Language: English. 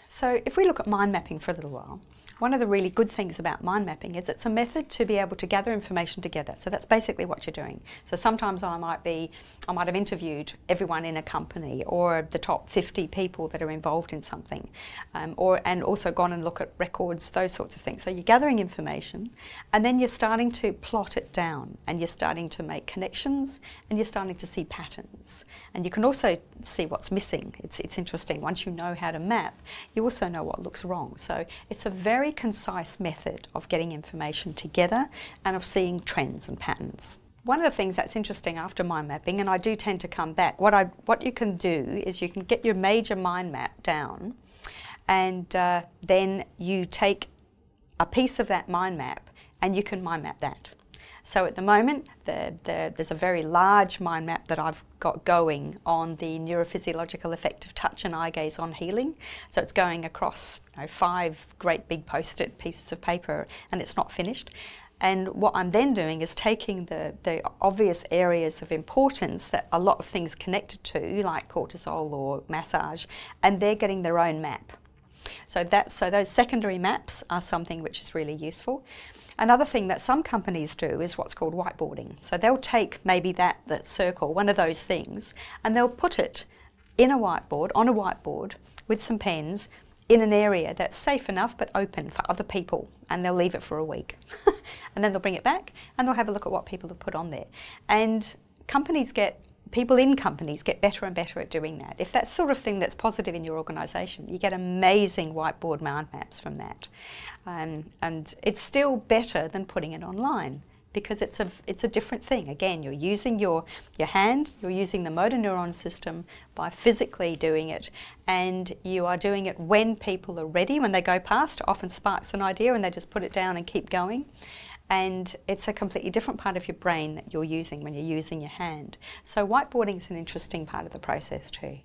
So if we look at mind mapping for a little while, one of the really good things about mind mapping is it's a method to be able to gather information together. So that's basically what you're doing. So sometimes I might have interviewed everyone in a company or the top 50 people that are involved in something, and also gone and look at records, those sorts of things. So you're gathering information and then you're starting to plot it down and you're starting to make connections and you're starting to see patterns. And you can also see what's missing. It's interesting. Once you know how to map, you also know what looks wrong. So it's a very concise method of getting information together and of seeing trends and patterns. One of the things that's interesting after mind mapping, and I do tend to come back, what you can do is you can get your major mind map down, and then you take a piece of that mind map and you can mind map that. So at the moment, there's a very large mind map that I've got going on the neurophysiological effect of touch and eye gaze on healing. So it's going across 5 great big post-it pieces of paper, and it's not finished. And what I'm then doing is taking the obvious areas of importance that a lot of things connected to, like cortisol or massage, and they're getting their own map. So those secondary maps are something which is really useful. Another thing that some companies do is what's called whiteboarding. So they'll take maybe that circle, one of those things, and they'll put it in a whiteboard, on a whiteboard, with some pens, in an area that's safe enough but open for other people, and they'll leave it for a week. And then they'll bring it back and they'll have a look at what people have put on there. And people in companies get better and better at doing that. If that's sort of thing that's positive in your organisation, you get amazing whiteboard mind maps from that. And it's still better than putting it online, because it's a different thing. Again, you're using your hand, you're using the motor neuron system by physically doing it, and you are doing it when people are ready. When they go past, it often sparks an idea and they just put it down and keep going. And it's a completely different part of your brain that you're using when you're using your hand. So whiteboarding is an interesting part of the process too.